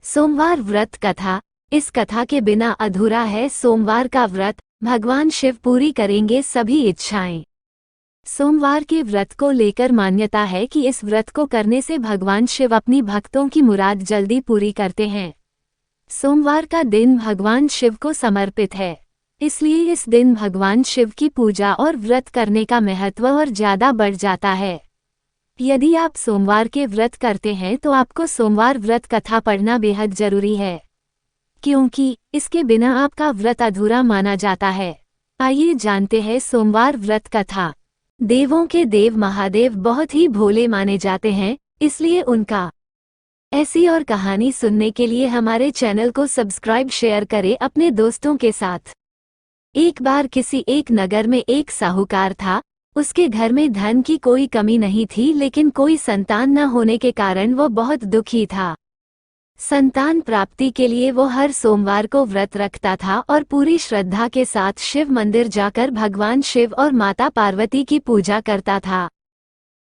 सोमवार व्रत कथा। इस कथा के बिना अधूरा है सोमवार का व्रत। भगवान शिव पूरी करेंगे सभी इच्छाएं। सोमवार के व्रत को लेकर मान्यता है कि इस व्रत को करने से भगवान शिव अपनी भक्तों की मुराद जल्दी पूरी करते हैं। सोमवार का दिन भगवान शिव को समर्पित है, इसलिए इस दिन भगवान शिव की पूजा और व्रत करने का महत्व और ज्यादा बढ़ जाता है। यदि आप सोमवार के व्रत करते हैं तो आपको सोमवार व्रत कथा पढ़ना बेहद जरूरी है, क्योंकि इसके बिना आपका व्रत अधूरा माना जाता है। आइए जानते हैं सोमवार व्रत कथा। देवों के देव महादेव बहुत ही भोले माने जाते हैं, इसलिए उनका ऐसी और कहानी सुनने के लिए हमारे चैनल को सब्सक्राइब शेयर करें अपने दोस्तों के साथ। एक बार किसी एक नगर में एक साहूकार था। उसके घर में धन की कोई कमी नहीं थी, लेकिन कोई संतान न होने के कारण वो बहुत दुखी था। संतान प्राप्ति के लिए वो हर सोमवार को व्रत रखता था और पूरी श्रद्धा के साथ शिव मंदिर जाकर भगवान शिव और माता पार्वती की पूजा करता था।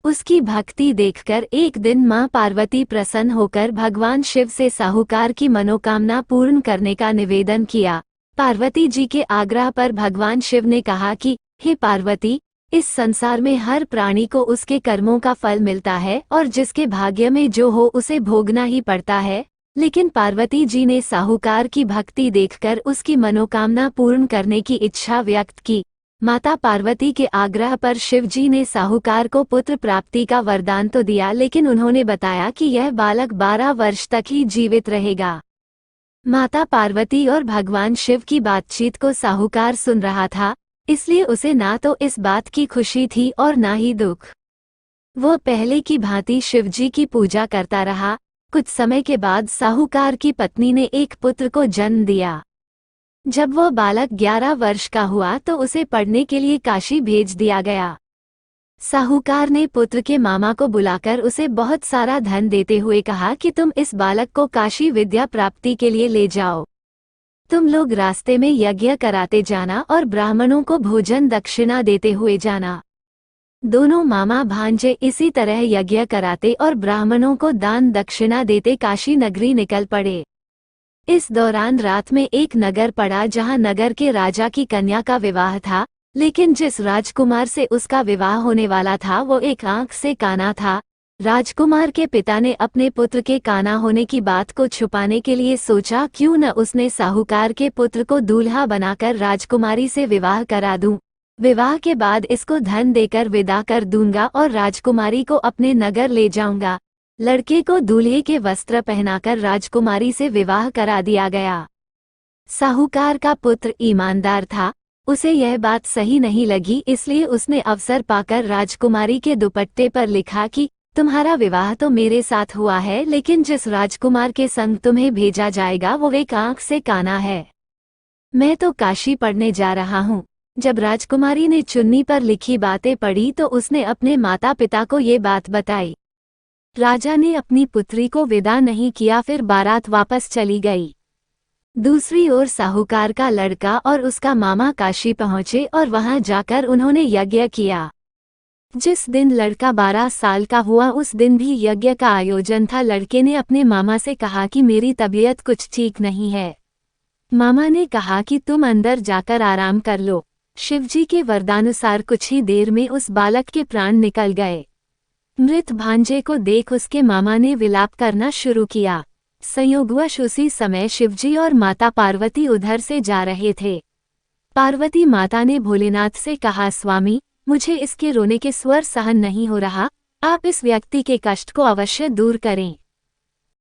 उसकी भक्ति देखकर एक दिन मां पार्वती प्रसन्न होकर भगवान शिव से साहूकार की मनोकामना पूर्ण करने का निवेदन किया। पार्वती जी के आग्रह पर भगवान शिव ने कहा कि हे पार्वती, इस संसार में हर प्राणी को उसके कर्मों का फल मिलता है और जिसके भाग्य में जो हो उसे भोगना ही पड़ता है। लेकिन पार्वती जी ने साहूकार की भक्ति देखकर उसकी मनोकामना पूर्ण करने की इच्छा व्यक्त की। माता पार्वती के आग्रह पर शिव जी ने साहूकार को पुत्र प्राप्ति का वरदान तो दिया, लेकिन उन्होंने बताया कि यह बालक 12 वर्ष तक ही जीवित रहेगा। माता पार्वती और भगवान शिव की बातचीत को साहूकार सुन रहा था, इसलिए उसे ना तो इस बात की खुशी थी और ना ही दुख। वो पहले की भांति शिवजी की पूजा करता रहा। कुछ समय के बाद साहूकार की पत्नी ने एक पुत्र को जन्म दिया। जब वो बालक 11 वर्ष का हुआ तो उसे पढ़ने के लिए काशी भेज दिया गया। साहूकार ने पुत्र के मामा को बुलाकर उसे बहुत सारा धन देते हुए कहा कि तुम इस बालक को काशी विद्या प्राप्ति के लिए ले जाओ। तुम लोग रास्ते में यज्ञ कराते जाना और ब्राह्मणों को भोजन दक्षिणा देते हुए जाना। दोनों मामा भांजे इसी तरह यज्ञ कराते और ब्राह्मणों को दान दक्षिणा देते काशी नगरी निकल पड़े। इस दौरान रात में एक नगर पड़ा जहां नगर के राजा की कन्या का विवाह था, लेकिन जिस राजकुमार से उसका विवाह होने वाला था वो एक आंख से काना था। राजकुमार के पिता ने अपने पुत्र के काना होने की बात को छुपाने के लिए सोचा, क्यों न उसने साहूकार के पुत्र को दूल्हा बनाकर राजकुमारी से विवाह करा दूं। विवाह के बाद इसको धन देकर विदा कर दूंगा और राजकुमारी को अपने नगर ले जाऊंगा। लड़के को दूल्हे के वस्त्र पहनाकर राजकुमारी से विवाह करा दिया गया। साहूकार का पुत्र ईमानदार था, उसे यह बात सही नहीं लगी, इसलिए उसने अवसर पाकर राजकुमारी के दुपट्टे पर लिखा कि तुम्हारा विवाह तो मेरे साथ हुआ है, लेकिन जिस राजकुमार के संग तुम्हें भेजा जाएगा वो एक आंख से काना है। मैं तो काशी पढ़ने जा रहा हूँ। जब राजकुमारी ने चुन्नी पर लिखी बातें पढ़ी तो उसने अपने माता पिता को ये बात बताई। राजा ने अपनी पुत्री को विदा नहीं किया, फिर बारात वापस चली गई। दूसरी ओर साहूकार का लड़का और उसका मामा काशी पहुंचे और वहां जाकर उन्होंने यज्ञ किया। जिस दिन लड़का 12 साल का हुआ उस दिन भी यज्ञ का आयोजन था। लड़के ने अपने मामा से कहा कि मेरी तबीयत कुछ ठीक नहीं है। मामा ने कहा कि तुम अंदर जाकर आराम कर लो। शिवजी के वरदानुसार कुछ ही देर में उस बालक के प्राण निकल गए। मृत भांजे को देख उसके मामा ने विलाप करना शुरू किया। संयोगवश उसी समय शिवजी और माता पार्वती उधर से जा रहे थे। पार्वती माता ने भोलेनाथ से कहा, स्वामी, मुझे इसके रोने के स्वर सहन नहीं हो रहा, आप इस व्यक्ति के कष्ट को अवश्य दूर करें।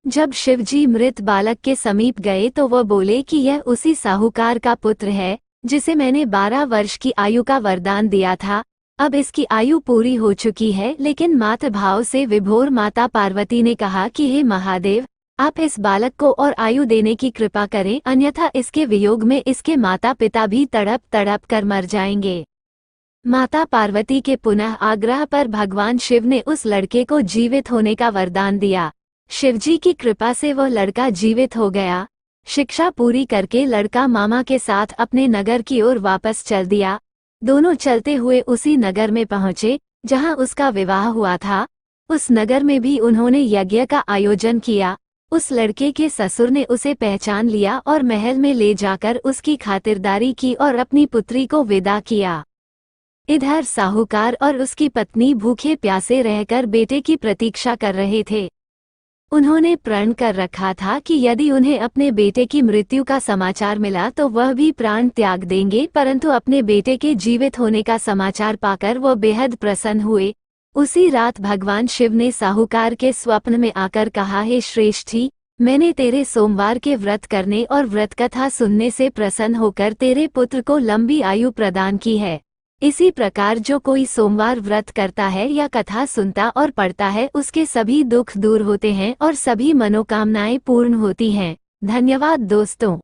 जब शिवजी मृत बालक के समीप गए तो वह बोले कि यह उसी साहूकार का पुत्र है जिसे मैंने 12 वर्ष की आयु का वरदान दिया था। अब इसकी आयु पूरी हो चुकी है, लेकिन मातृभाव से विभोर माता पार्वती ने कहा कि हे महादेव, आप इस बालक को और आयु देने की कृपा करें, अन्यथा इसके वियोग में इसके माता पिता भी तड़प तड़प कर मर जाएंगे। माता पार्वती के पुनः आग्रह पर भगवान शिव ने उस लड़के को जीवित होने का वरदान दिया। शिवजी की कृपा से वह लड़का जीवित हो गया। शिक्षा पूरी करके लड़का मामा के साथ अपने नगर की ओर वापस चल दिया। दोनों चलते हुए उसी नगर में पहुंचे जहां उसका विवाह हुआ था। उस नगर में भी उन्होंने यज्ञ का आयोजन किया। उस लड़के के ससुर ने उसे पहचान लिया और महल में ले जाकर उसकी खातिरदारी की और अपनी पुत्री को विदा किया। इधर साहूकार और उसकी पत्नी भूखे प्यासे रहकर बेटे की प्रतीक्षा कर रहे थे। उन्होंने प्रण कर रखा था कि यदि उन्हें अपने बेटे की मृत्यु का समाचार मिला तो वह भी प्राण त्याग देंगे, परंतु अपने बेटे के जीवित होने का समाचार पाकर वह बेहद प्रसन्न हुए। उसी रात भगवान शिव ने साहूकार के स्वप्न में आकर कहा, हे श्रेष्ठी, मैंने तेरे सोमवार के व्रत करने और व्रत कथा सुनने से प्रसन्न होकर तेरे पुत्र को लंबी आयु प्रदान की है। इसी प्रकार जो कोई सोमवार व्रत करता है या कथा सुनता और पढ़ता है उसके सभी दुख दूर होते हैं और सभी मनोकामनाएं पूर्ण होती हैं। धन्यवाद दोस्तों।